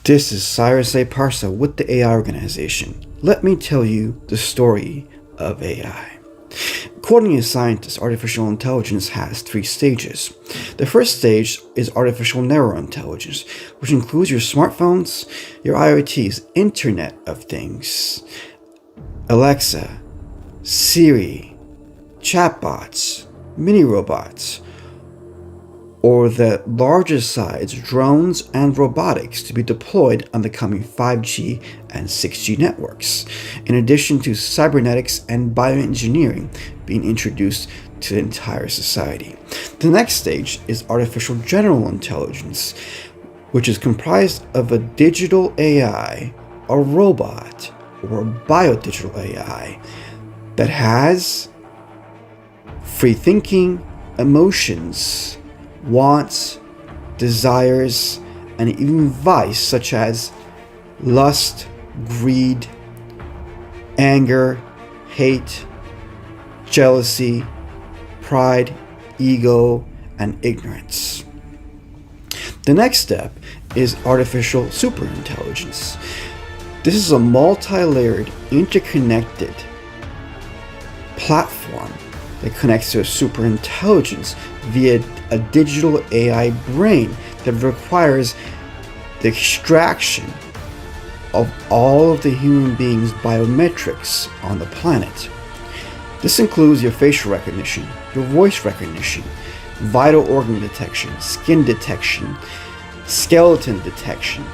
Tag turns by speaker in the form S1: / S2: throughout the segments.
S1: This is Cyrus A. Parsa with the AI Organization. Let me tell you the story of AI. According to scientists, artificial intelligence has 3 stages. The first stage is artificial narrow intelligence, which includes your smartphones, your IoTs, Internet of Things, Alexa, Siri, chatbots, mini robots, or the larger size drones and robotics to be deployed on the coming 5G and 6G networks, in addition to cybernetics and bioengineering being introduced to the entire society. The next stage is artificial general intelligence, which is comprised of a digital AI, a robot, or a biodigital AI that has free thinking, emotions, wants, desires, and even vice such as lust, greed, anger, hate, jealousy, pride, ego, and ignorance. The next step is artificial superintelligence. This is a multi-layered, interconnected platform that connects to a superintelligence via a digital AI brain that requires the extraction of all of the human beings' biometrics on the planet. This includes your facial recognition, your voice recognition, vital organ detection, skin detection, skeleton detection,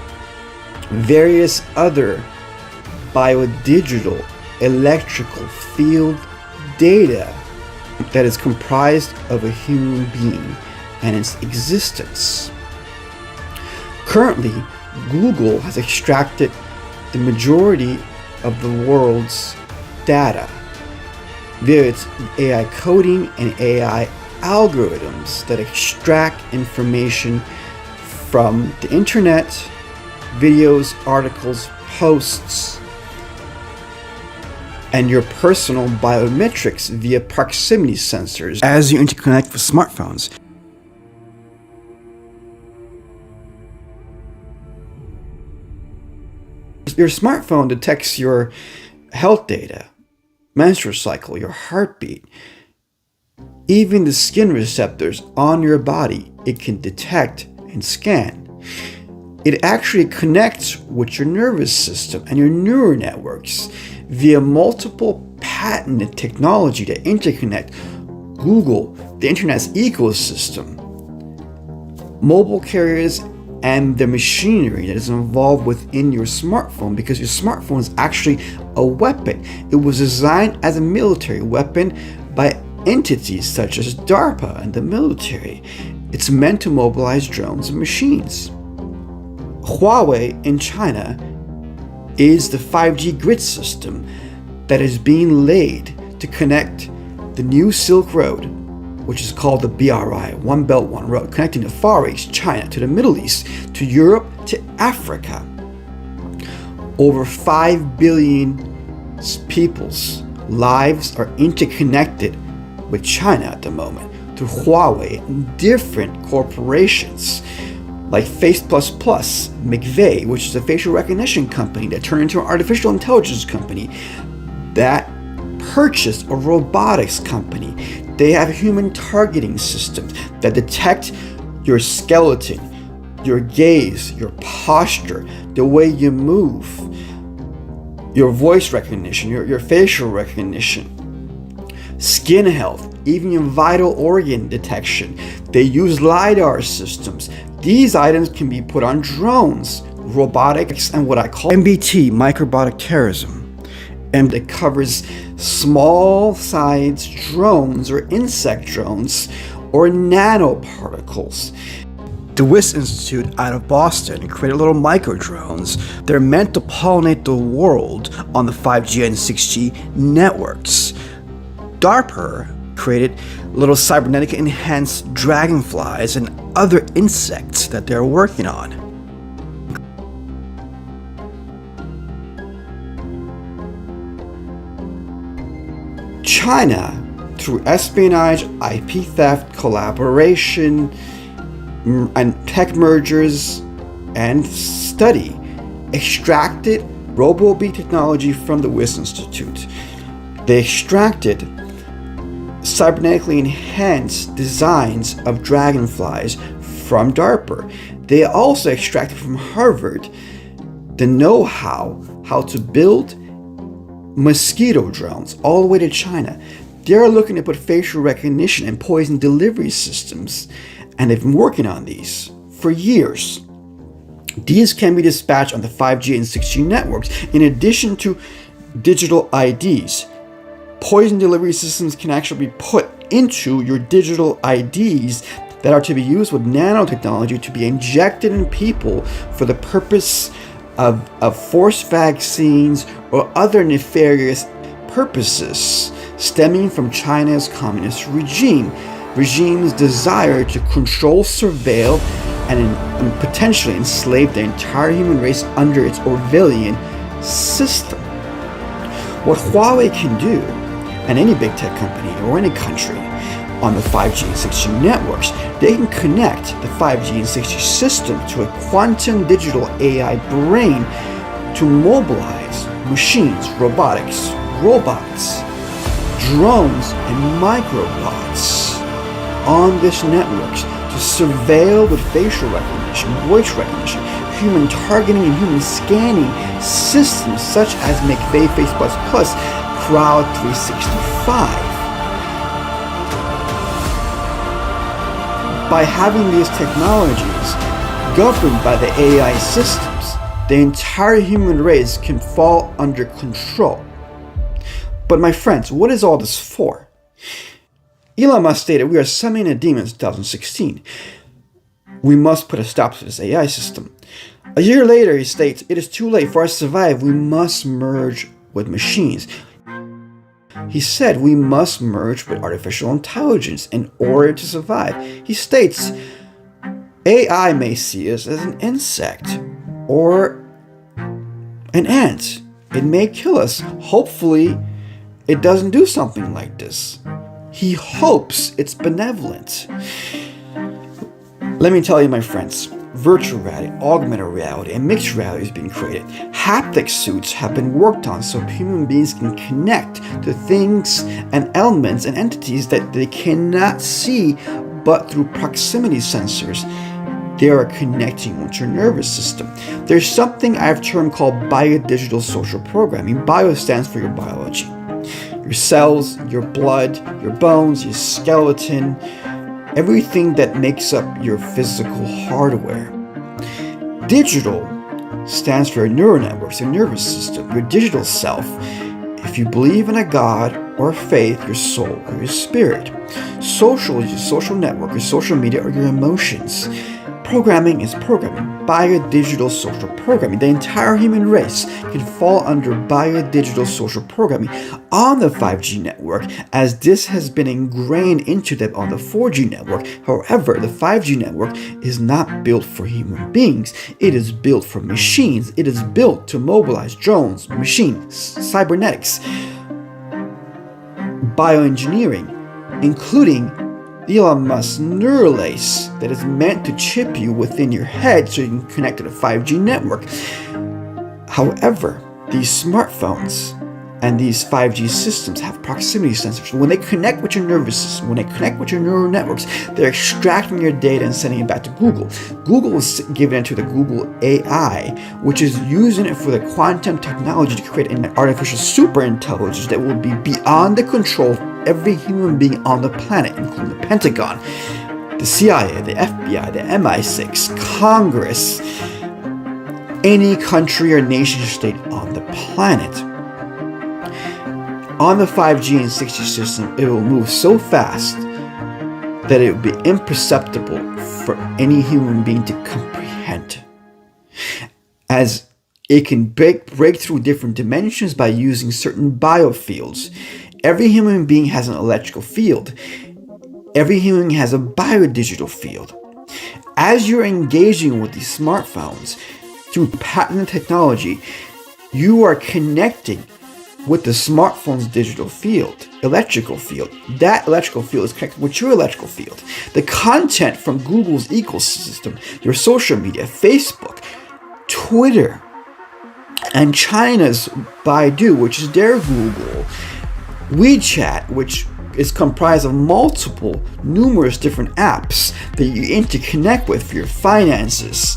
S1: various other biodigital electrical field data that is comprised of a human being and its existence. Currently, Google has extracted the majority of the world's data via its AI coding and AI algorithms that extract information from the internet, videos, articles, posts, and your personal biometrics via proximity sensors as you interconnect with smartphones. Your smartphone detects your health data, menstrual cycle, your heartbeat, even the skin receptors on your body it can detect and scan. It actually connects with your nervous system and your neural networks via multiple patented technology to interconnect Google, the internet's ecosystem, mobile carriers, and the machinery that is involved within your smartphone, because your smartphone is actually a weapon. It was designed as a military weapon by entities such as DARPA and the military. It's meant to mobilize drones and machines. Huawei in China is the 5G grid system that is being laid to connect the new Silk Road, which is called the BRI, One Belt, One Road, connecting the Far East, China, to the Middle East, to Europe, to Africa. Over 5 billion people's lives are interconnected with China at the moment through Huawei and different corporations like Face++, Veiw, which is a facial recognition company that turned into an artificial intelligence company that purchased a robotics company. They have human targeting systems that detect your skeleton, your gaze, your posture, the way you move, your voice recognition, your facial recognition, skin health, even your vital organ detection. They use LiDAR systems. These items can be put on drones, robotics, and what I call MBT, microbiota terrorism. And it covers small-sized drones or insect drones or nanoparticles. The WIS Institute out of Boston created little micro drones. They're meant to pollinate the world on the 5G and 6G networks. DARPA created little cybernetic enhanced dragonflies and other insects that they're working on. China, through espionage, IP theft, collaboration, and tech mergers, and study, extracted RoboBee technology from the Wyss Institute. They extracted cybernetically enhanced designs of dragonflies from DARPA. They also extracted from Harvard the know-how to build mosquito drones all the way to China. They're looking to put facial recognition and poison delivery systems, and they've been working on these for years. These can be dispatched on the 5G and 6G networks in addition to digital IDs. Poison delivery systems can actually be put into your digital IDs that are to be used with nanotechnology to be injected in people for the purpose of forced vaccines or other nefarious purposes stemming from China's communist regime's desire to control, surveil, and potentially enslave the entire human race under its Orwellian system. What Huawei can do, and any big tech company or any country on the 5G and 6G networks, they can connect the 5G and 6G system to a quantum digital AI brain to mobilize machines, robotics, robots, drones, and microbots on this networks to surveil with facial recognition, voice recognition, human targeting, and human scanning systems such as Veiw Face++, Crowd 365. By having these technologies governed by the AI systems, the entire human race can fall under control. But my friends, what is all this for? Elon Musk stated, "We are summoning a demon in 2016. We must put a stop to this AI system." A year later, he states, "It is too late for us to survive. We must merge with machines." He said we must merge with artificial intelligence in order to survive. He states, AI may see us as an insect or an ant. It may kill us. Hopefully, it doesn't do something like this. He hopes it's benevolent. Let me tell you, my friends, virtual reality, augmented reality, and mixed reality is being created. Haptic suits have been worked on so human beings can connect to things and elements and entities that they cannot see, but through proximity sensors, they are connecting with your nervous system. There's something I've termed called biodigital social programming. Bio stands for your biology. Your cells, your blood, your bones, your skeleton, everything that makes up your physical hardware. Digital stands for your neural networks, your nervous system, your digital self. If you believe in a God or faith, your soul or your spirit. Social is your social network, your social media, or your emotions. Programming is programming, biodigital social programming. The entire human race can fall under biodigital social programming on the 5G network, as this has been ingrained into them on the 4G network. However, the 5G network is not built for human beings. It is built for machines. It is built to mobilize drones, machines, cybernetics, bioengineering, including Elon Musk's neural lace that is meant to chip you within your head so you can connect to the 5G network. However, these smartphones and these 5G systems have proximity sensors. When they connect with your nervous system, when they connect with your neural networks, they're extracting your data and sending it back to Google. Google is giving it to the Google AI, which is using it for the quantum technology to create an artificial superintelligence that will be beyond the control of every human being on the planet, including the Pentagon, the CIA, the FBI, the MI6, Congress, any country or nation state on the planet. On the 5G and 6G system, it will move so fast that it will be imperceptible for any human being to comprehend, as it can break through different dimensions by using certain biofields. Every human being has an electrical field. Every human has a biodigital field. As you're engaging with these smartphones through patented technology, you are connecting with the smartphone's digital field, electrical field. That electrical field is connected with your electrical field. The content from Google's ecosystem, your social media, Facebook, Twitter, and China's Baidu, which is their Google, WeChat, which is comprised of numerous different apps that you interconnect with for your finances,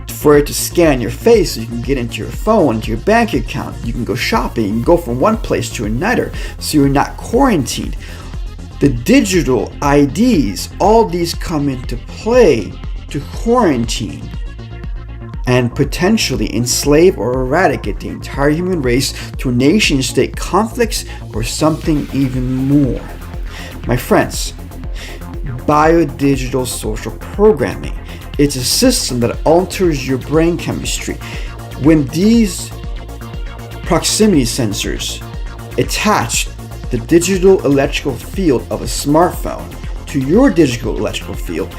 S1: for it to scan your face so you can get into your phone, into your bank account, you can go shopping, you can go from one place to another so you're not quarantined. The digital IDs, all these come into play to quarantine and potentially enslave or eradicate the entire human race to nation-state conflicts or something even more. My friends, biodigital social programming. It's a system that alters your brain chemistry. When these proximity sensors attach the digital electrical field of a smartphone to your digital electrical field,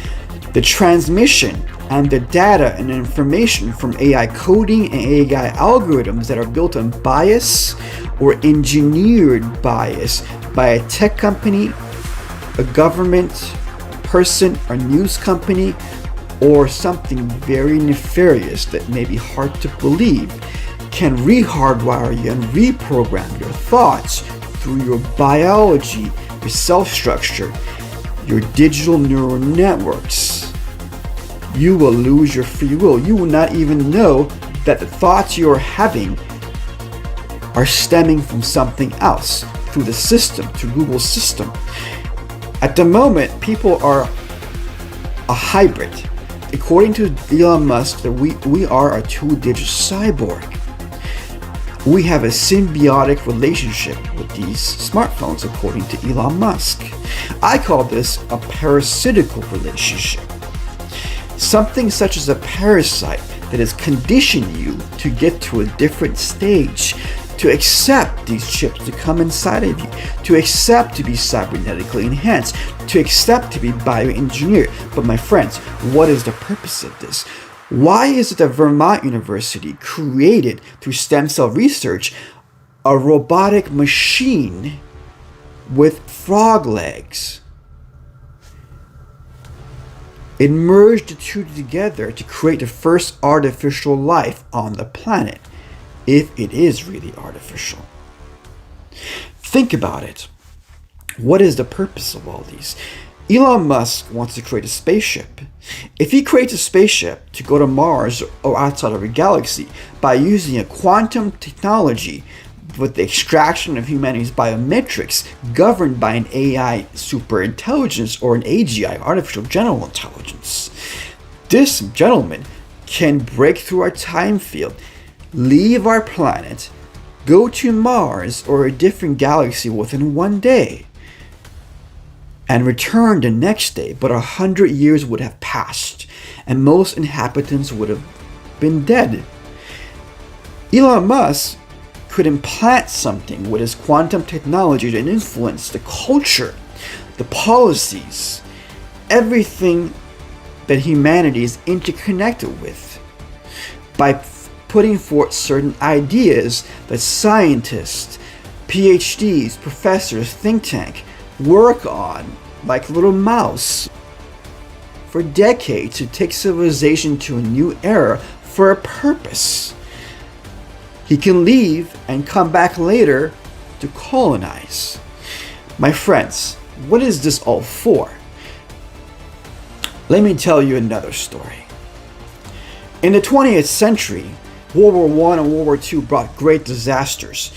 S1: the transmission and the data and information from AI coding and AI algorithms that are built on bias or engineered bias by a tech company, a government, a person, a news company, or something very nefarious that may be hard to believe, can re-hardwire you and reprogram your thoughts through your biology, your cell structure, your digital neural networks. You will lose your free will. You will not even know that the thoughts you are having are stemming from something else through the system, through Google's system. At the moment, people are a hybrid. According to Elon Musk, that we are a two-digit cyborg. We have a symbiotic relationship with these smartphones, according to Elon Musk. I call this a parasitical relationship. Something such as a parasite that has conditioned you to get to a different stage, to accept these chips to come inside of you, to accept to be cybernetically enhanced, to accept to be bioengineered. But my friends, what is the purpose of this? Why is it that Vermont University created, through stem cell research, a robotic machine with frog legs? It merged the two together to create the first artificial life on the planet, if it is really artificial. Think about it. What is the purpose of all these? Elon Musk wants to create a spaceship. If he creates a spaceship to go to Mars or outside of a galaxy by using a quantum technology with the extraction of humanity's biometrics governed by an AI superintelligence or an AGI, artificial general intelligence, this gentleman can break through our time field, leave our planet, go to Mars or a different galaxy within one day, and return the next day, but 100 years would have passed, and most inhabitants would have been dead. Elon Musk could implant something with his quantum technology to influence the culture, the policies, everything that humanity is interconnected with, by putting forth certain ideas that scientists, PhDs, professors, think tank, work on like little mouse for decades to take civilization to a new era for a purpose. He can leave and come back later to colonize. My friends, what is this all for? Let me tell you another story. In the 20th century, World War I and World War II brought great disasters.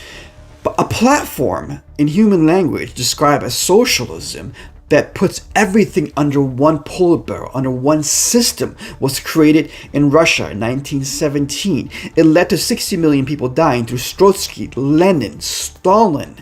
S1: But a platform in human language described as socialism that puts everything under one bullet barrel, under one system, was created in Russia in 1917. It led to 60 million people dying through Trotsky, Lenin, Stalin.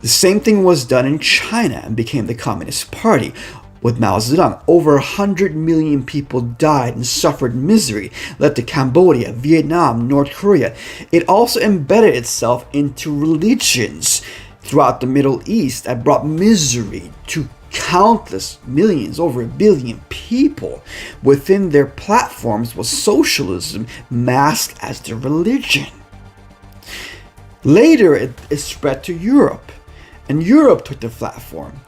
S1: The same thing was done in China and became the Communist Party. With Mao Zedong, over 100 million people died and suffered misery, led to Cambodia, Vietnam, North Korea. It also embedded itself into religions throughout the Middle East that brought misery to countless millions, over 1 billion people. Within their platforms was socialism masked as their religion. Later, it spread to Europe, and Europe took the platform.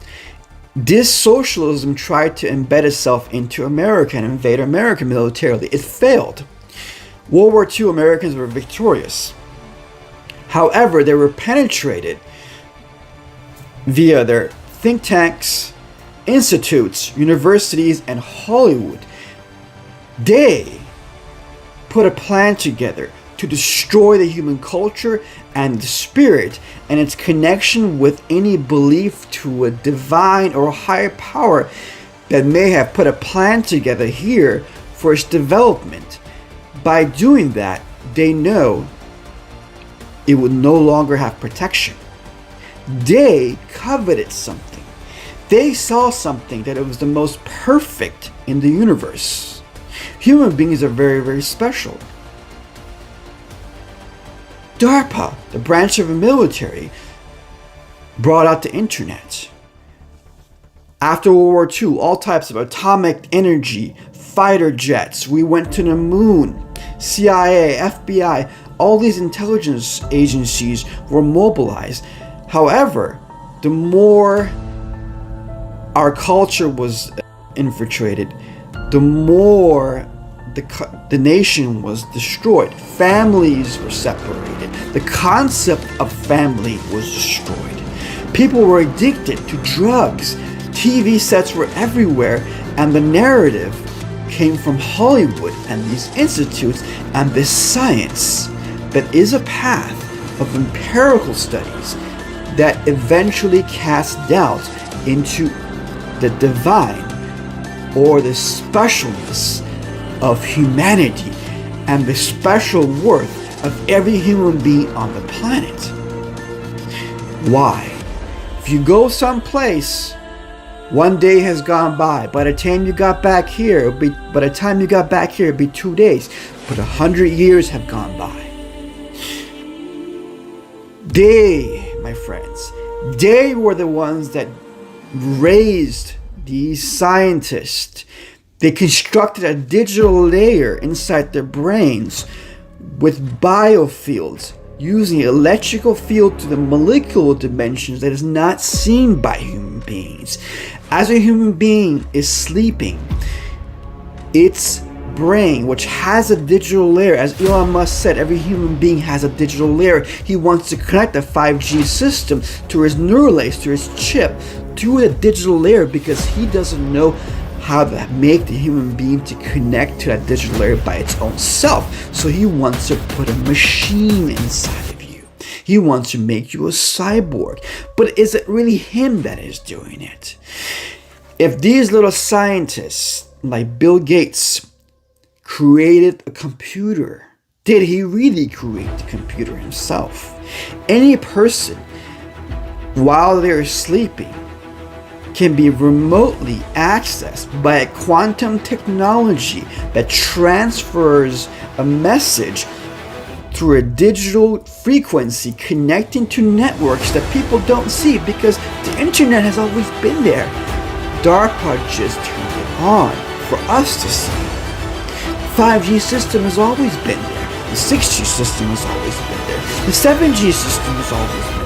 S1: This socialism tried to embed itself into America and invade America militarily. It failed. World War II, Americans were victorious. However, they were penetrated via their think tanks, institutes, universities, and Hollywood. They put a plan together to destroy the human culture and the spirit and its connection with any belief to a divine or higher power that may have put a plan together here for its development. By doing that, they know it would no longer have protection. They coveted something. They saw something that it was the most perfect in the universe. Human beings are very, very special. DARPA, the branch of the military, brought out the internet. After World War II, all types of atomic energy, fighter jets, we went to the moon, CIA, FBI, all these intelligence agencies were mobilized. However, the more our culture was infiltrated, the more the nation was destroyed. Families were separated. The concept of family was destroyed. People were addicted to drugs. TV sets were everywhere, and the narrative came from Hollywood and these institutes and this science that is a path of empirical studies that eventually cast doubt into the divine or the specialness of humanity and the special worth of every human being on the planet. Why? If you go someplace, one day has gone by. By the time you got back here, it'd be 2 days. But 100 years have gone by. They, my friends, they were the ones that raised these scientists. They constructed a digital layer inside their brains with biofields, using electrical field to the molecular dimensions that is not seen by human beings. As a human being is sleeping, its brain, which has a digital layer, as Elon Musk said, every human being has a digital layer. He wants to connect a 5G system to his neural lace, to his chip, to a digital layer, because he doesn't know how to make the human being to connect to that digital layer by its own self. So he wants to put a machine inside of you. He wants to make you a cyborg. But is it really him that is doing it? If these little scientists like Bill Gates created a computer, did he really create the computer himself? Any person, while they're sleeping, can be remotely accessed by a quantum technology that transfers a message through a digital frequency connecting to networks that people don't see, because the internet has always been there. DARPA just turned it on for us to see. 5G system has always been there. The 6G system has always been there. The 7G system has always been there.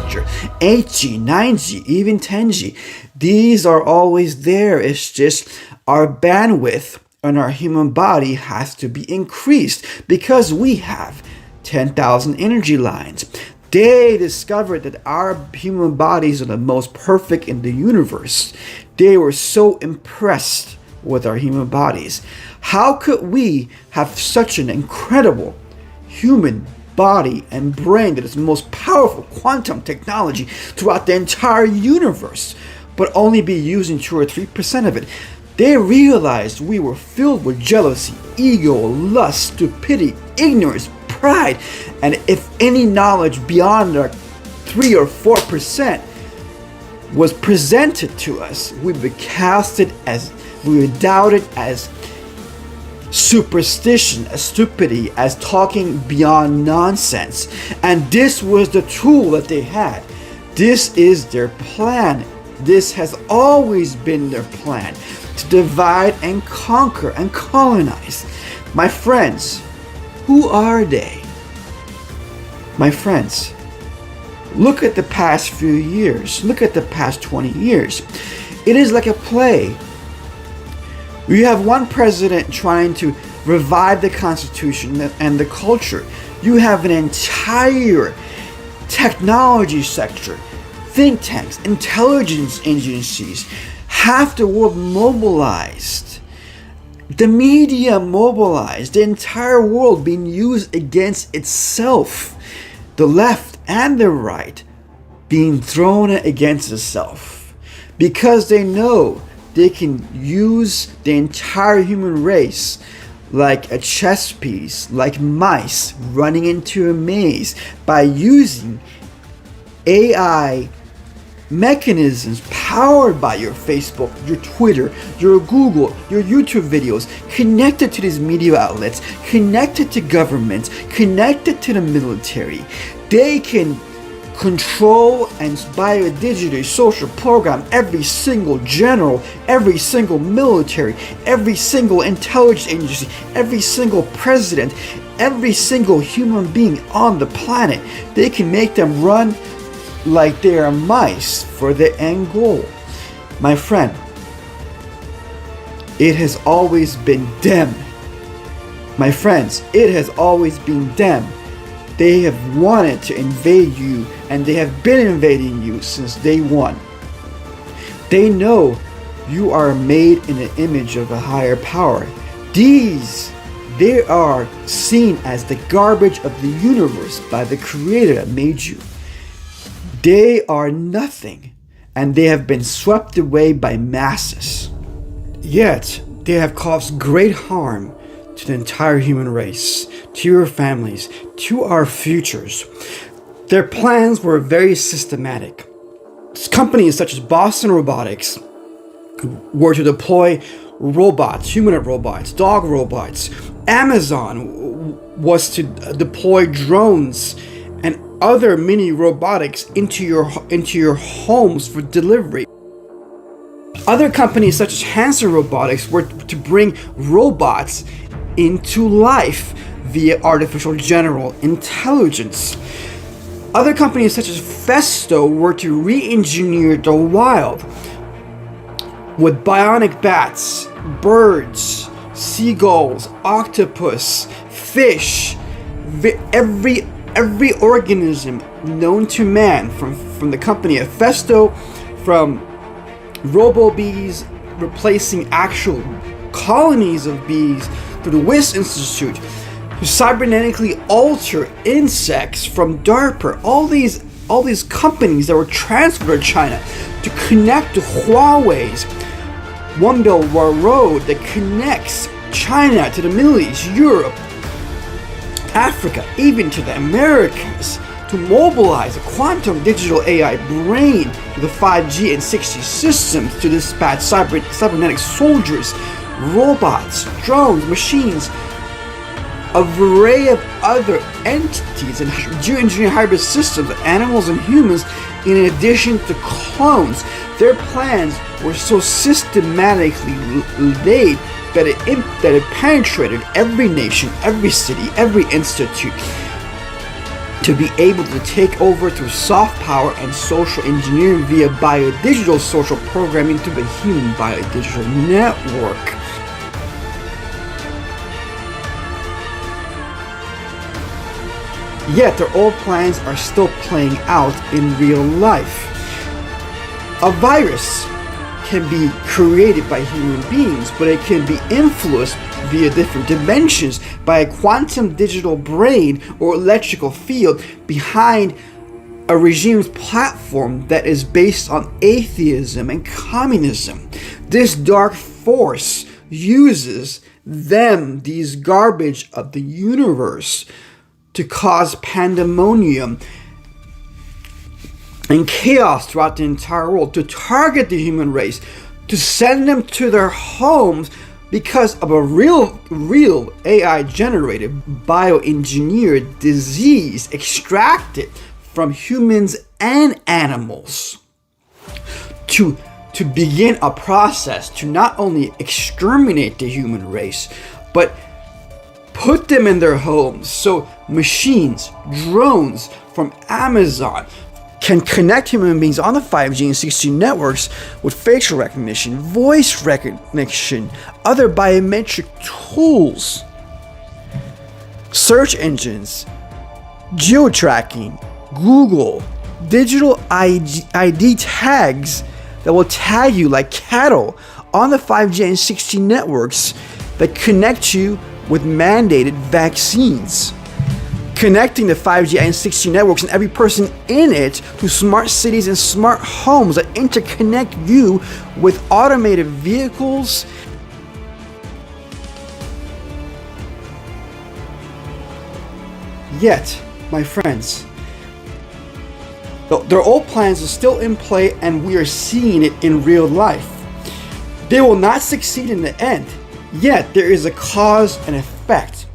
S1: 8G, 9G, even 10G. These are always there. It's just our bandwidth on our human body has to be increased because we have 10,000 energy lines. They discovered that our human bodies are the most perfect in the universe. They were so impressed with our human bodies. How could we have such an incredible human body and brain that is the most powerful quantum technology throughout the entire universe, but only be using 2 or 3% of it? They realized we were filled with jealousy, ego, lust, stupidity, ignorance, pride, and if any knowledge beyond our 3 or 4% was presented to us, we would doubt it as superstition, as stupidity, as talking beyond nonsense. And this was the tool that they had. This is their plan. This has always been their plan, to divide and conquer and colonize. My friends, who are they? My friends, look at the past few years. Look at the past 20 years. It is like a play. You have one president trying to revive the Constitution and the culture. You have an entire technology sector, think tanks, intelligence agencies, half the world mobilized, the media mobilized, the entire world being used against itself, the left and the right being thrown against itself, because they know they can use the entire human race like a chess piece, like mice running into a maze, by using AI mechanisms powered by your Facebook, your Twitter, your Google, your YouTube videos, connected to these media outlets, connected to governments, connected to the military. They can control and by a digital social program every single general, every single military, every single intelligence agency, every single president, every single human being on the planet. They can make them run like they are mice for the end goal. My friend, it has always been them. My friends, it has always been them. They have wanted to invade you, and they have been invading you since day one. They know you are made in the image of a higher power. They are seen as the garbage of the universe by the Creator that made you. They are nothing, and they have been swept away by masses. Yet, they have caused great harm to the entire human race, to your families, to our futures. Their plans were very systematic. Companies such as Boston Robotics were to deploy robots, humanoid robots, dog robots. Amazon was to deploy drones and other mini robotics into your homes for delivery. Other companies such as Hanson Robotics were to bring robots into life via artificial general intelligence. Other companies such as Festo were to re-engineer the wild with bionic bats, birds, seagulls, octopus, fish, every organism known to man, from the company of Festo, from robo-bees replacing actual colonies of bees, to the WIS Institute, to cybernetically alter insects from DARPA. All these companies that were transferred to China to connect to Huawei's One Belt One Road that connects China to the Middle East, Europe, Africa, even to the Americas, to mobilize a quantum digital AI brain to the 5G and 6G systems to dispatch cybernetic soldiers, robots, drones, machines, a array of other entities and geoengineered hybrid systems, animals and humans, in addition to clones. Their plans were so systematically laid that it penetrated every nation, every city, every institute, to be able to take over through soft power and social engineering via biodigital social programming to the human biodigital network. Yet their old plans are still playing out in real life. A virus can be created by human beings, but it can be influenced via different dimensions by a quantum digital brain or electrical field behind a regime's platform that is based on atheism and communism. This dark force uses these garbage of the universe, to cause pandemonium and chaos throughout the entire world, to target the human race, to send them to their homes because of a real AI generated bioengineered disease extracted from humans and animals, to begin a process to not only exterminate the human race, but put them in their homes so machines, drones from Amazon can connect human beings on the 5G and 6G networks with facial recognition, voice recognition, other biometric tools search engines, geo-tracking, Google, digital ID tags that will tag you like cattle on the 5G and 6G networks that connect you with mandated vaccines. Connecting the 5G and 6G networks and every person in it to smart cities and smart homes that interconnect you with automated vehicles. Yet, my friends, their old plans are still in play and we are seeing it in real life. They will not succeed in the end, yet there is a cause and effect.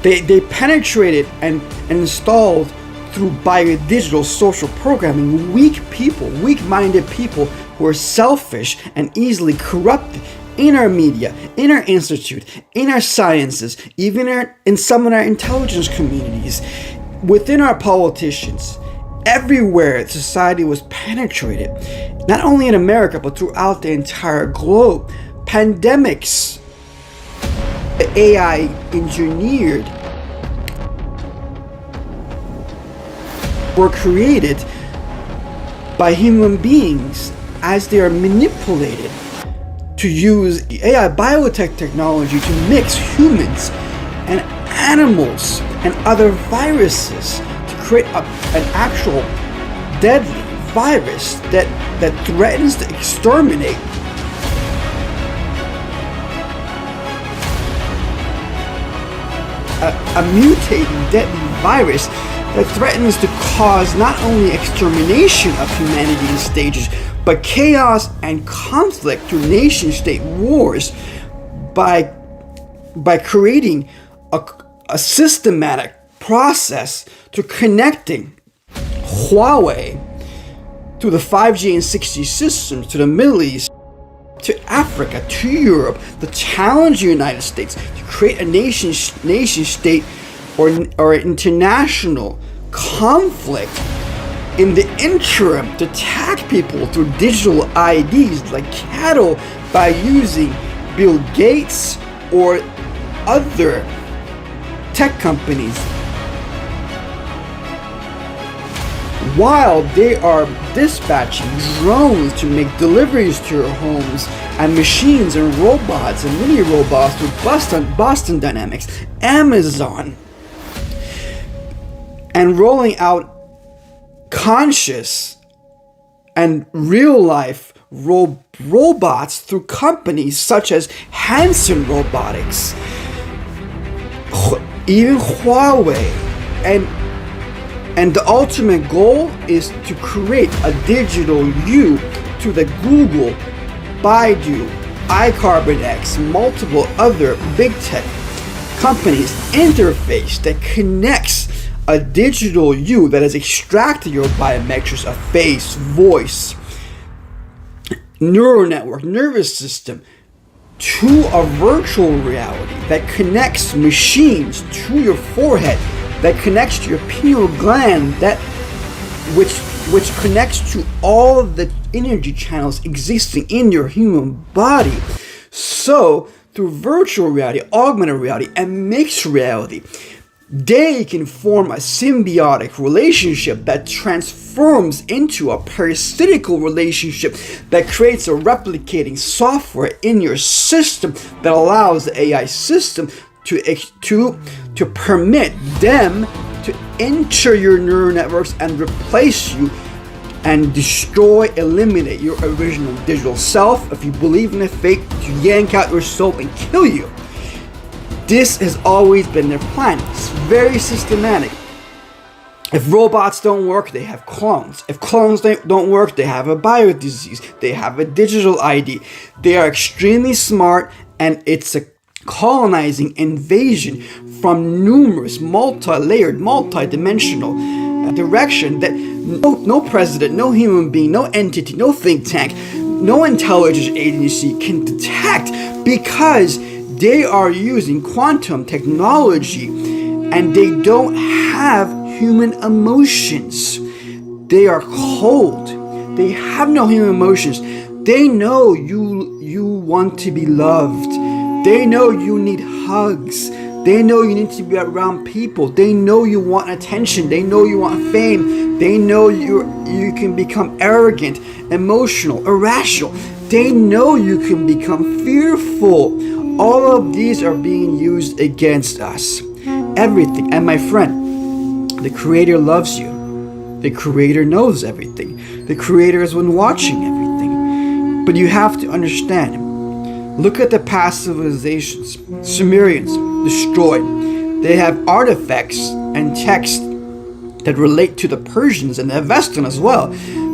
S1: They penetrated and installed through biodigital social programming weak-minded people who are selfish and easily corrupted in our media, in our institute, in our sciences, even in some of our intelligence communities, within our politicians. Everywhere society was penetrated, not only in America, but throughout the entire globe. Pandemics, AI engineered, were created by human beings as they are manipulated to use AI biotech technology to mix humans and animals and other viruses to create an actual deadly virus that threatens to exterminate a mutating deadly virus that threatens to cause not only extermination of humanity in stages, but chaos and conflict through nation-state wars by creating a systematic process to connecting Huawei to the 5G and 6G systems to the Middle East, to Africa, to Europe, to challenge the United States to create a nation state or international conflict in the interim, to tag people through digital IDs like cattle by using Bill Gates or other tech companies, while they are dispatching drones to make deliveries to your homes, and machines and robots and mini robots through Boston Dynamics, Amazon, and rolling out conscious and real life robots through companies such as Hanson Robotics, even Huawei, and the ultimate goal is to create a digital you to the Google, Baidu, iCarbonX, multiple other big tech companies interface that connects a digital you that has extracted your biometrics of face, voice, neural network, nervous system to a virtual reality that connects machines to your forehead, that connects to your pineal gland, that which connects to all of the energy channels existing in your human body. So through virtual reality, augmented reality, and mixed reality, they can form a symbiotic relationship that transforms into a parasitical relationship that creates a replicating software in your system that allows the AI system to permit them to enter your neural networks and replace you and destroy, eliminate your original digital self. If you believe in a fake, to yank out your soul and kill you. This has always been their plan. It's very systematic. If robots don't work, they have clones. If clones don't work, they have a biodisease. They have a digital ID. They are extremely smart, and it's a colonizing invasion from numerous multi-layered, multi-dimensional direction that no president, no human being, no entity, no think tank, no intelligence agency can detect, because they are using quantum technology and they don't have human emotions. They are cold. They have no human emotions. They know you want to be loved. They know you need hugs. They know you need to be around people. They know you want attention. They know you want fame. They know you can become arrogant, emotional, irrational. They know you can become fearful. All of these are being used against us. Everything. And my friend, the Creator loves you. The Creator knows everything. The Creator has been watching everything. But you have to understand. Look at the past civilizations. Sumerians destroyed. They have artifacts and texts that relate to the Persians and the Avestan as well,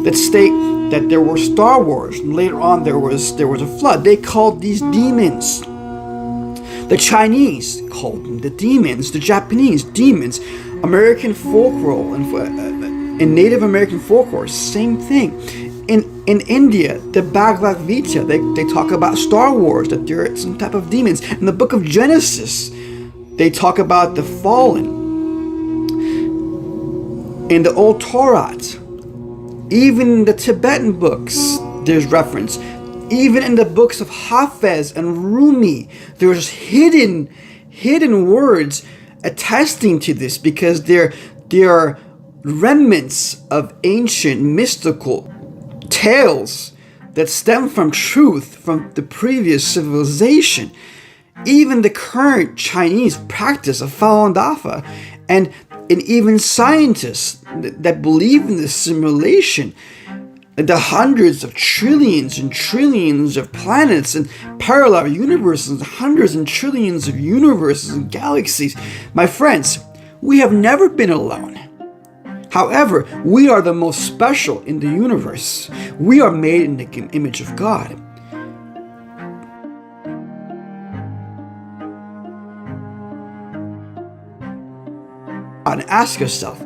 S1: that state that there were Star Wars, and later on there was a flood. They called these demons. The Chinese called them the demons. The Japanese, demons. American folklore and Native American folklore, same thing. In India, the Bhagavad Gita, they talk about Star Wars, that there are some type of demons. In the book of Genesis, they talk about the fallen. In the old Torah, even in the Tibetan books, there's reference. Even in the books of Hafez and Rumi, there's hidden words attesting to this, because there are remnants of ancient mystical tales that stem from truth from the previous civilization. Even the current Chinese practice of Falun Dafa, and even scientists that believe in this simulation, the hundreds of trillions and trillions of planets and parallel universes, hundreds and trillions of universes and galaxies. My friends, we have never been alone. However, we are the most special in the universe. We are made in the image of God. And ask yourself,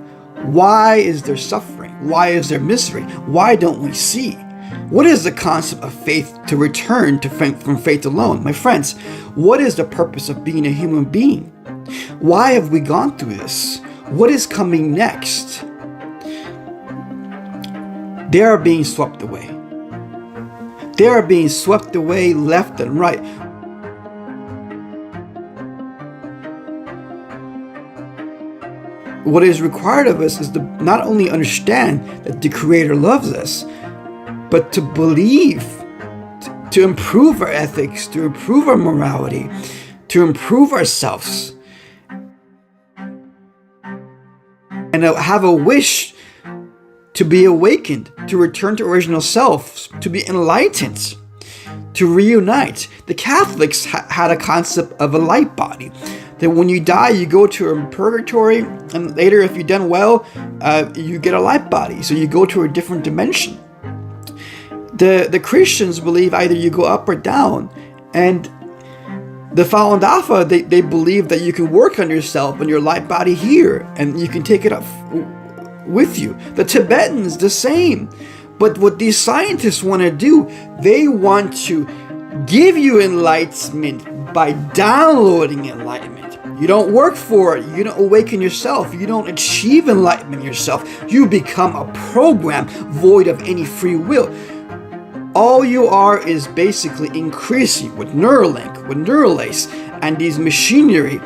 S1: why is there suffering? Why is there misery? Why don't we see? What is the concept of faith to return to from faith alone? My friends, what is the purpose of being a human being? Why have we gone through this? What is coming next? They are being swept away. They are being swept away left and right. What is required of us is to not only understand that the Creator loves us, but to believe, to improve our ethics, to improve our morality, to improve ourselves, and have a wish to be awakened, to return to original self, to be enlightened, to reunite. The Catholics had a concept of a light body, that when you die, you go to a purgatory, and later, if you've done well, you get a light body, so you go to a different dimension. The Christians believe either you go up or down, and the Falun Dafa, they believe that you can work on yourself and your light body here, and you can take it up with you. The Tibetans, the same. But what these scientists want to do, they want to give you enlightenment by downloading enlightenment. You don't work for it. You don't awaken yourself. You don't achieve enlightenment yourself. You become a program void of any free will. All you are is basically increasing with Neuralink, with Neuralace, and these machinery,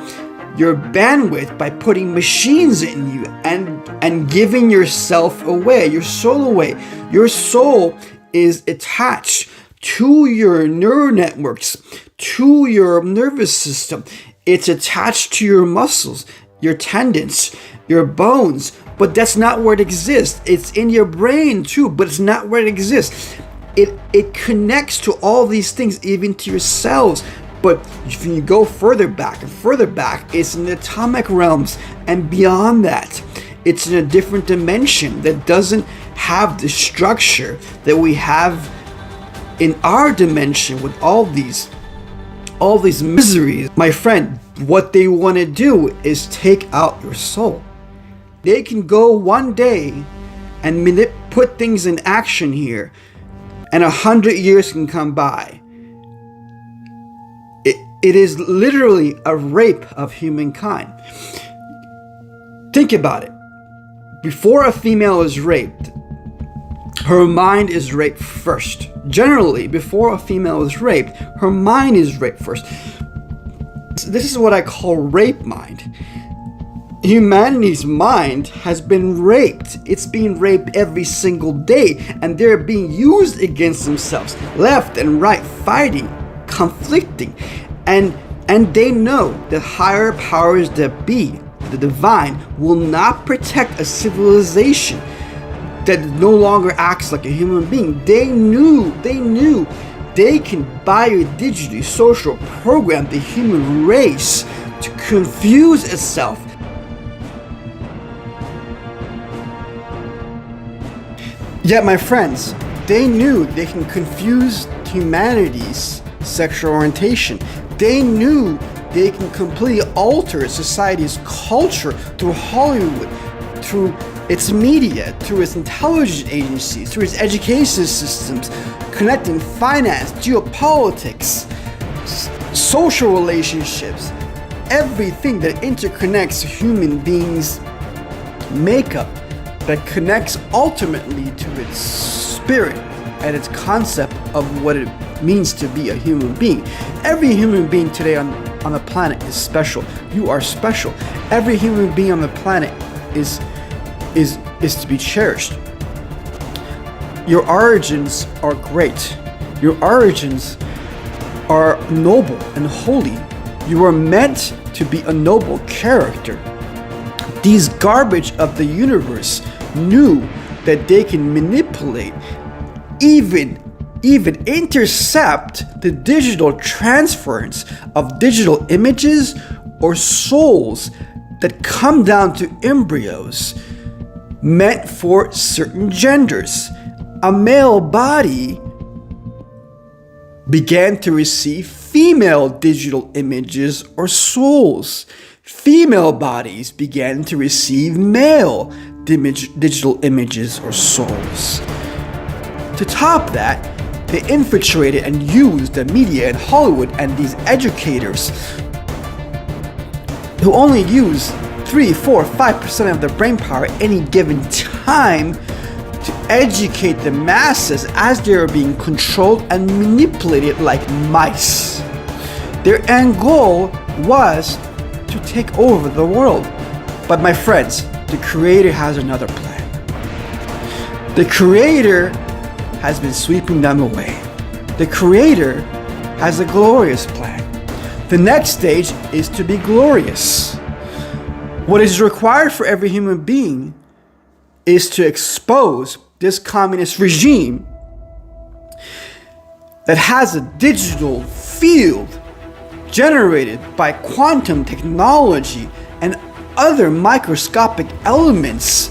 S1: your bandwidth, by putting machines in you and giving yourself away, your soul away. Your soul is attached to your neural networks, to your nervous system. It's attached to your muscles, your tendons, your bones, but that's not where it exists. It's in your brain too, but it's not where it exists. It connects to all these things, even to your cells. But if you go further back and further back, it's in the atomic realms, and beyond that, it's in a different dimension that doesn't have the structure that we have in our dimension with all these miseries. My friend, what they want to do is take out your soul. They can go one day and put things in action here, and 100 years can come by. It is literally a rape of humankind. Think about it. Before a female is raped, her mind is raped first. Generally, before a female is raped, her mind is raped first. This is what I call rape mind. Humanity's mind has been raped. It's being raped every single day, and they're being used against themselves, left and right, fighting, conflicting, and they know that higher powers that be, the divine, will not protect a civilization that no longer acts like a human being. They knew they can biodigitally social program the human race to confuse itself. Yet, my friends, they knew they can confuse humanity's sexual orientation. They knew they can completely alter society's culture through Hollywood, through its media, through its intelligence agencies, through its education systems, connecting finance, geopolitics, social relationships, everything that interconnects human beings' makeup, that connects ultimately to its spirit and its concept of what it means to be a human being. Every human being today on the planet is special. You are special. Every human being on the planet is to be cherished. Your origins are great. Your origins are noble and holy. You are meant to be a noble character. These garbage of the universe knew that they can manipulate, even intercept the digital transference of digital images or souls that come down to embryos meant for certain genders. A male body began to receive female digital images or souls. Female bodies began to receive male digital images or souls. To top that, they infiltrated and used the media and Hollywood and these educators who only use 3, 4, 5% of their brain power at any given time to educate the masses as they are being controlled and manipulated like mice. Their end goal was to take over the world. But my friends, the Creator has another plan. The Creator has been sweeping them away. The Creator has a glorious plan. The next stage is to be glorious. What is required for every human being is to expose this communist regime that has a digital field generated by quantum technology and other microscopic elements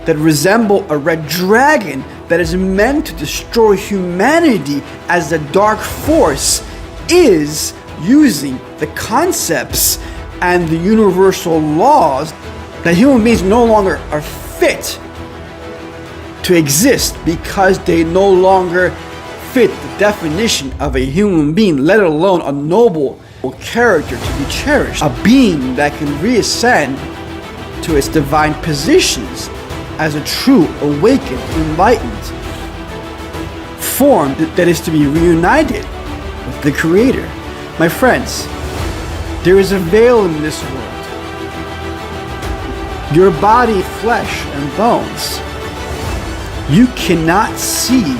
S1: that resemble a red dragon that is meant to destroy humanity as the dark force is using the concepts and the universal laws that human beings no longer are fit to exist because they no longer fit the definition of a human being, let alone a noble character to be cherished, a being that can reascend to its divine positions as a true, awakened, enlightened form that is to be reunited with the Creator. My friends, there is a veil in this world. Your body, flesh, and bones. You cannot see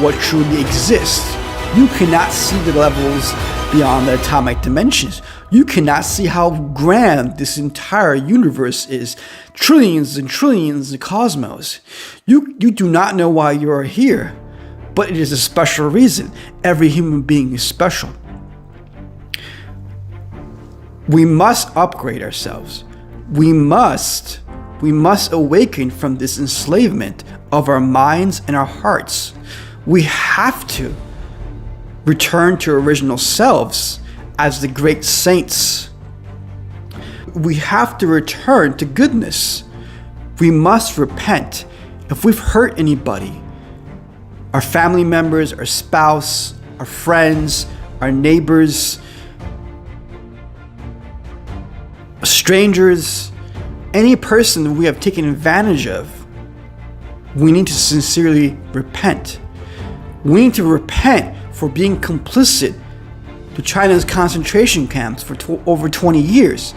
S1: what truly exists. You cannot see the levels beyond the atomic dimensions. You cannot see how grand this entire universe is. Trillions and trillions of cosmos. You do not know why you are here, but it is a special reason. Every human being is special. We must upgrade ourselves. We must awaken from this enslavement of our minds and our hearts. We have to return to original selves as the great saints. We have to return to goodness. We must repent. If we've hurt anybody, our family members, our spouse, our friends, our neighbors, strangers, any person we have taken advantage of, we need to sincerely repent. We need to repent for being complicit to China's concentration camps for over 20 years.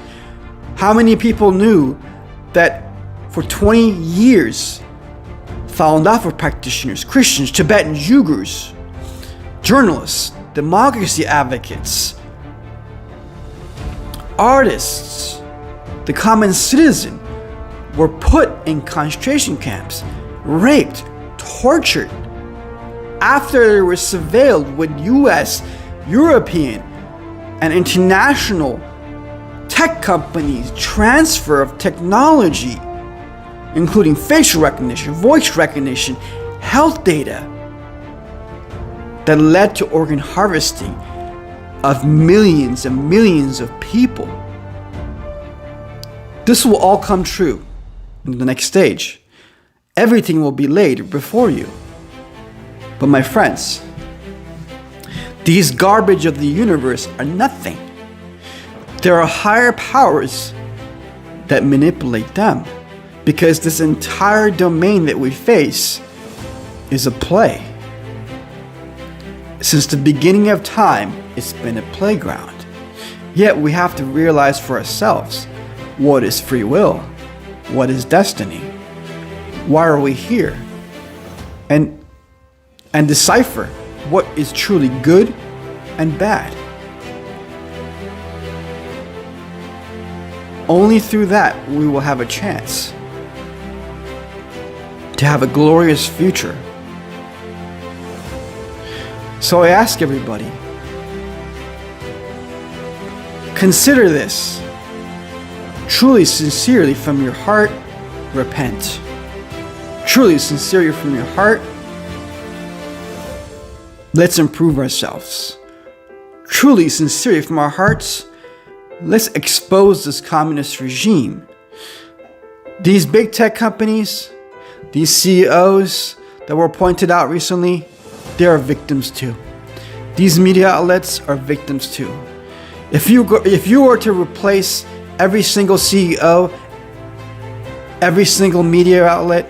S1: How many people knew that for 20 years, Falun Dafa practitioners, Christians, Tibetan Uyghurs, journalists, democracy advocates, artists, the common citizen were put in concentration camps, raped, tortured, after they were surveilled with US, European, and international tech companies' transfer of technology, including facial recognition, voice recognition, health data, that led to organ harvesting of millions and millions of people. This will all come true in the next stage. Everything will be laid before you. But my friends, these garbage of the universe are nothing. There are higher powers that manipulate them, because this entire domain that we face is a play. Since the beginning of time, it's been a playground. Yet we have to realize for ourselves, what is free will? What is destiny? Why are we here? And decipher what is truly good and bad. Only through that we will have a chance to have a glorious future. So I ask everybody, consider this. Truly, sincerely from your heart, repent. Truly, sincerely from your heart, let's improve ourselves. Truly, sincerely from our hearts, let's expose this communist regime. These big tech companies, these CEOs that were pointed out recently, they are victims too. These media outlets are victims too. If you were to replace every single CEO, every single media outlet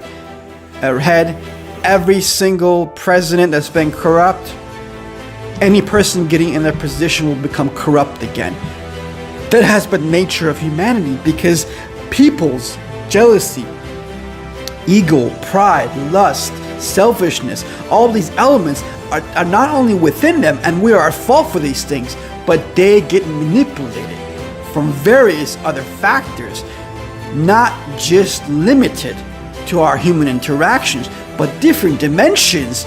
S1: head, every single president that's been corrupt, any person getting in their position will become corrupt again. That has been the nature of humanity, because people's jealousy, ego, pride, lust, selfishness, all these elements are not only within them, and we are at fault for these things, but they get manipulated from various other factors, not just limited to our human interactions, but different dimensions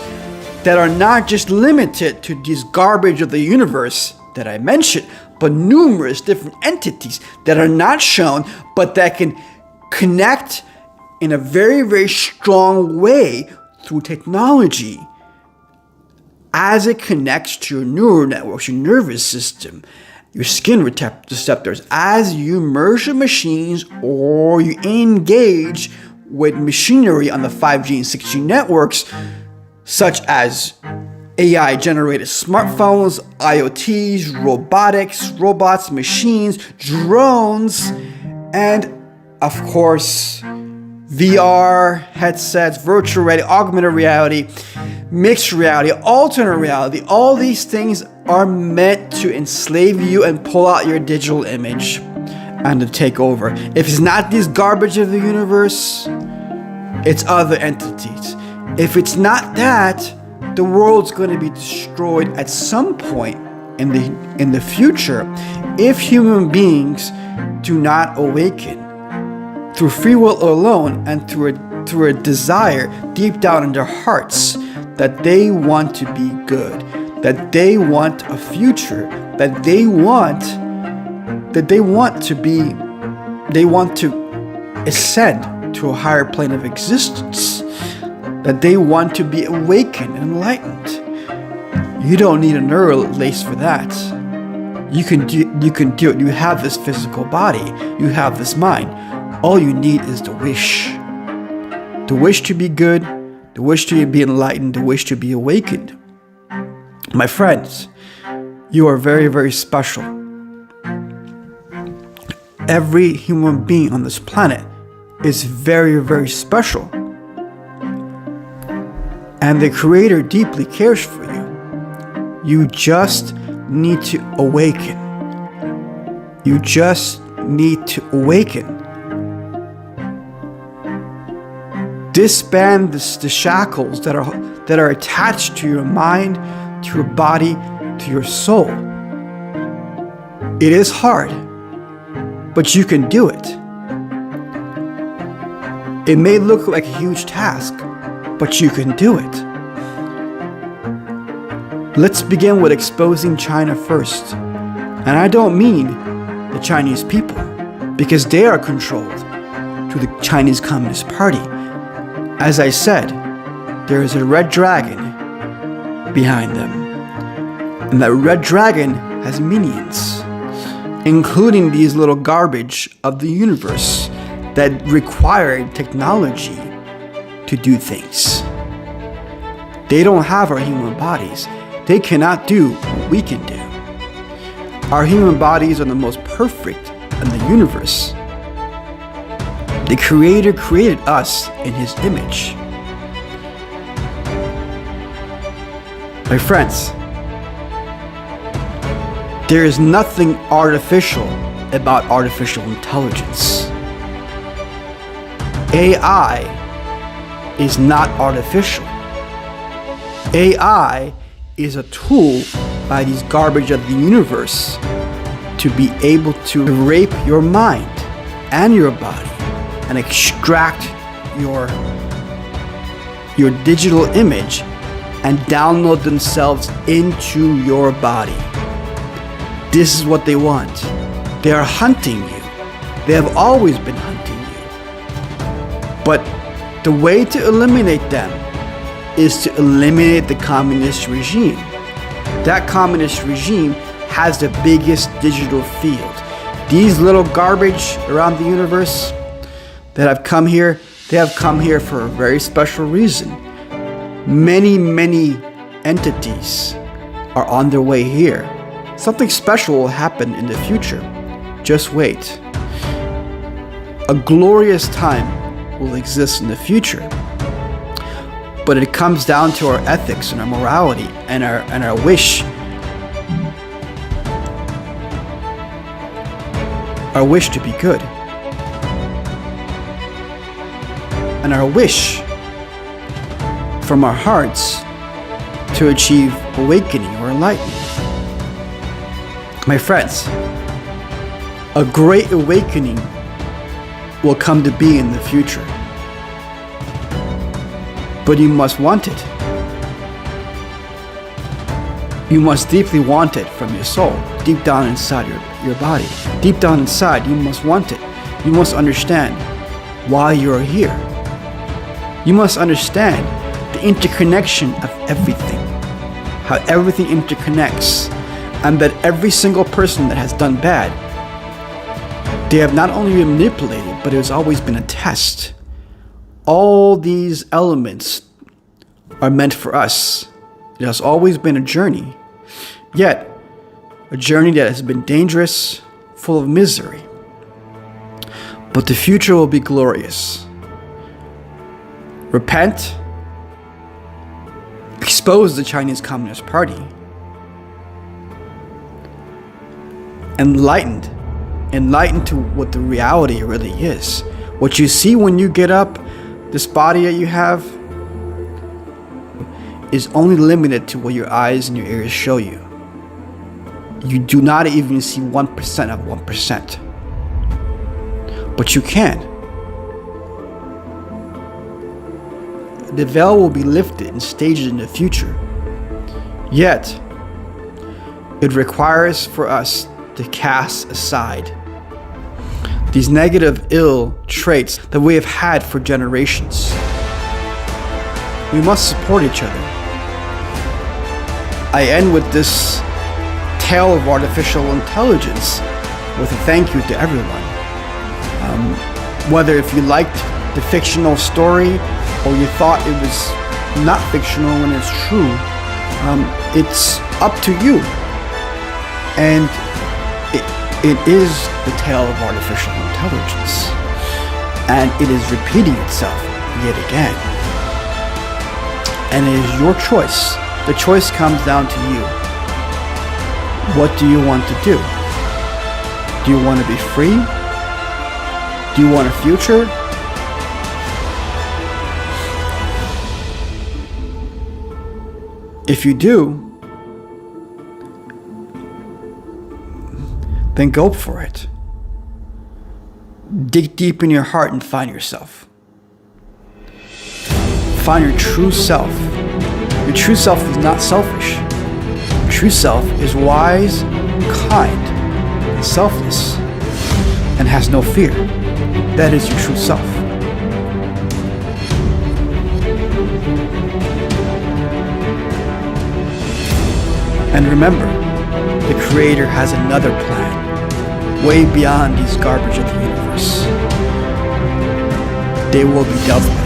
S1: that are not just limited to this garbage of the universe that I mentioned, but numerous different entities that are not shown, but that can connect in a very, very strong way through technology as it connects to your neural networks, your nervous system, your skin receptors, as you merge the machines or you engage with machinery on the 5G and 6G networks, such as AI-generated smartphones, IoTs, robotics, robots, machines, drones, and of course, VR headsets, virtual reality, augmented reality, mixed reality, alternate reality. All these things are meant to enslave you and pull out your digital image and to take over. If it's not this garbage of the universe, it's other entities. If it's not that, the world's going to be destroyed at some point in the future if human beings do not awaken through free will alone and through a desire deep down in their hearts that they want to be good, that they want a future, that they want to ascend to a higher plane of existence, that they want to be awakened and enlightened. You don't need a neural lace for that. You can do it. You have this physical body. You have this mind. All you need is the wish. The wish to be good, the wish to be enlightened, the wish to be awakened. My friends, you are very, very special. Every human being on this planet is very, very special. And the Creator deeply cares for you. You just need to awaken. You just need to awaken. Disband the shackles that are attached to your mind, to your body, to your soul. It is hard, but you can do it. It may look like a huge task, but you can do it. Let's begin with exposing China first. And I don't mean the Chinese people, because they are controlled through the Chinese Communist Party. As I said, there is a red dragon behind them. And that red dragon has minions, including these little garbage of the universe that require technology to do things. They don't have our human bodies. They cannot do what we can do. Our human bodies are the most perfect in the universe. The Creator created us in His image. My friends, there is nothing artificial about artificial intelligence. AI is not artificial. AI is a tool by these garbage of the universe to be able to rape your mind and your body and extract your digital image and download themselves into your body. This is what they want. They are hunting you. They have always been hunting you. But the way to eliminate them is to eliminate the communist regime. That communist regime has the biggest digital field. These little garbage around the universe that have come here, they have come here for a very special reason. Many, many entities are on their way here. Something special will happen in the future. Just wait. A glorious time will exist in the future. But it comes down to our ethics and our morality and our wish. Our wish to be good. And our wish from our hearts to achieve awakening or enlightenment. My friends, a great awakening will come to be in the future. But you must want it. You must deeply want it from your soul, deep down inside your body. Deep down inside, you must want it. You must understand why you are here. You must understand the interconnection of everything, how everything interconnects, and that every single person that has done bad, they have not only been manipulated, but it has always been a test. All these elements are meant for us. It has always been a journey, yet a journey that has been dangerous, full of misery. But the future will be glorious. Repent, expose the Chinese Communist Party, enlightened to what the reality really is. What you see when you get up, this body that you have, is only limited to what your eyes and your ears show you. You do not even see 1% of 1%. But you can. The veil will be lifted in stages in the future. Yet, it requires for us to cast aside these negative, ill traits that we have had for generations. We must support each other. I end with this tale of artificial intelligence with a thank you to everyone. Whether if you liked the fictional story or you thought it was not fictional when it's true, it's up to you. And it is the tale of artificial intelligence. And it is repeating itself yet again. And it is your choice. The choice comes down to you. What do you want to do? Do you want to be free? Do you want a future? If you do, then go for it. Dig deep in your heart and find yourself. Find your true self. Your true self is not selfish. Your true self is wise, kind, and selfless, and has no fear. That is your true self. And remember, the Creator has another plan, way beyond these garbage of the universe. They will be dealt with.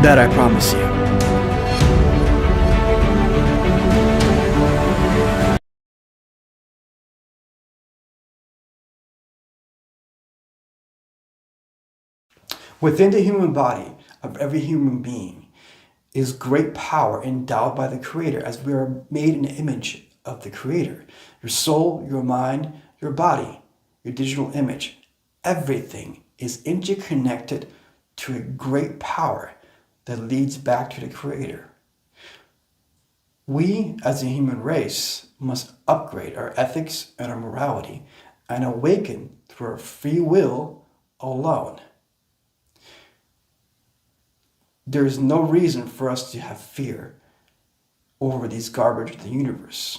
S1: That I promise you. Within the human body of every human being is great power endowed by the Creator, as we are made in the image of the Creator. Your soul, your mind, your body, your digital image, everything is interconnected to a great power that leads back to the Creator. We, as a human race, must upgrade our ethics and our morality and awaken through our free will alone. There is no reason for us to have fear over these garbage of the universe.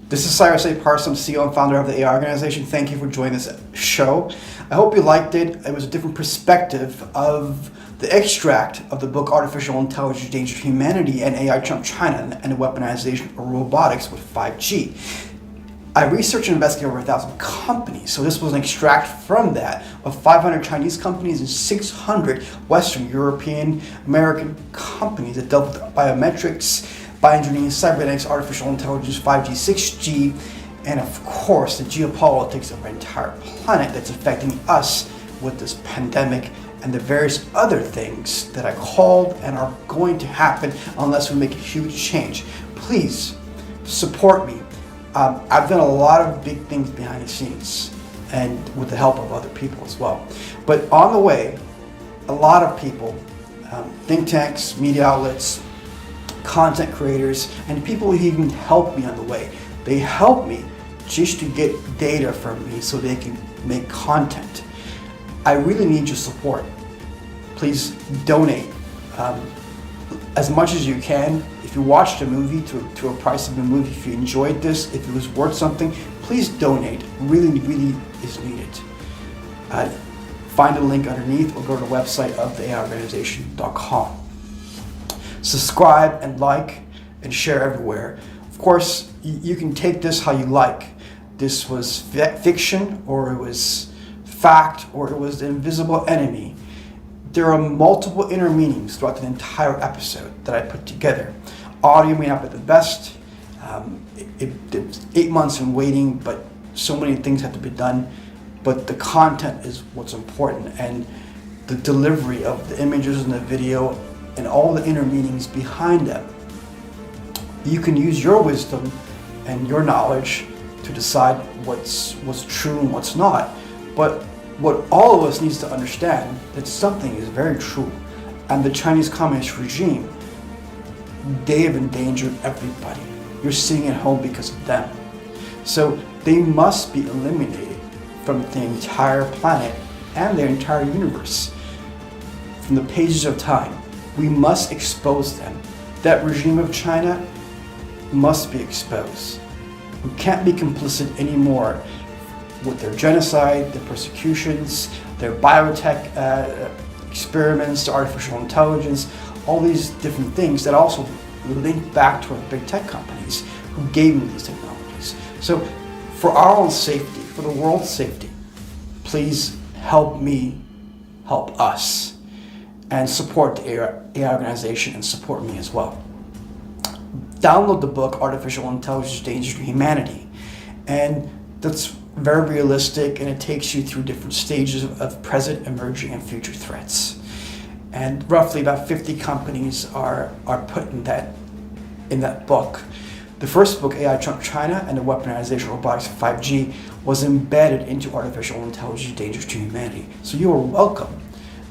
S1: This is Cyrus A. Parsons, CEO and founder of the AI organization. Thank you for joining this show. I hope you liked it. It was a different perspective of the extract of the book Artificial Intelligence, Danger to Humanity, and AI Trump China and the Weaponization of Robotics with 5G. I researched and investigated over 1,000 companies, so this was an extract from that of 500 Chinese companies and 600 Western, European, American companies that dealt with biometrics, bioengineering, cybernetics, artificial intelligence, 5G, 6G, and of course the geopolitics of our entire planet that's affecting us with this pandemic and the various other things that I called and are going to happen unless we make a huge change. Please support me. I've done a lot of big things behind the scenes and with the help of other people as well. But on the way, a lot of people, think tanks, media outlets, content creators, and people who even helped me on the way. They help me just to get data from me so they can make content. I really need your support. Please donate as much as you can. If you watched a movie to a price of the movie, if you enjoyed this, if it was worth something, please donate. Really, really is needed. Find a link underneath or go to the website of theiorganization.com. Subscribe and like and share everywhere. Of course, you can take this how you like. This was fiction, or it was fact, or it was the invisible enemy. There are multiple inner meanings throughout the entire episode that I put together. Audio may not be the best. It's 8 months in waiting, but so many things have to be done. But the content is what's important, and the delivery of the images and the video and all the inner meanings behind them. You can use your wisdom and your knowledge to decide what's true and what's not. But what all of us needs to understand, that something is very true. And the Chinese Communist regime, they have endangered everybody. You're sitting at home because of them. So they must be eliminated from the entire planet and their entire universe. From the pages of time, we must expose them. That regime of China must be exposed. We can't be complicit anymore with their genocide, their persecutions, their biotech experiments, the artificial intelligence, all these different things that also link back to our big tech companies who gave them these technologies. So for our own safety, for the world's safety, please help me help us and support the AI organization and support me as well. Download the book Artificial Intelligence, Danger to Humanity, and that's very realistic, and it takes you through different stages of present, emerging, and future threats. And roughly about 50 companies are put in that book. The first book, AI Trump China and the Weaponization of Robotics for 5G, was embedded into artificial intelligence dangers to humanity. So you are welcome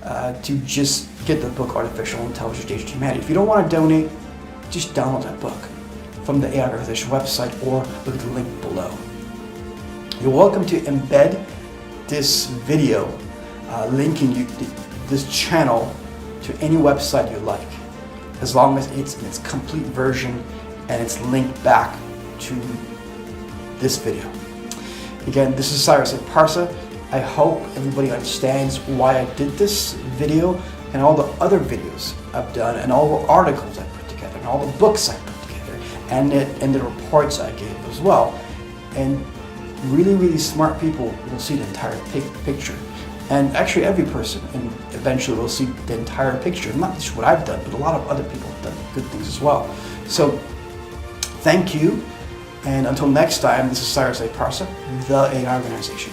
S1: to just get the book Artificial Intelligence Dangers to Humanity. If you don't want to donate, just download that book from the AI Organization website or look at the link below. You're welcome to embed this video linking this channel to any website you like, as long as it's in its complete version and it's linked back to this video. Again, this is Cyrus at Parsa. I hope everybody understands why I did this video and all the other videos I've done and all the articles I put together and all the books I put together and the reports I gave as well. And really, really smart people will see the entire picture. And actually every person and eventually will see the entire picture. Not just what I've done, but a lot of other people have done good things as well. So thank you. And until next time, this is Cyrus A. Parsa, the AI Organization.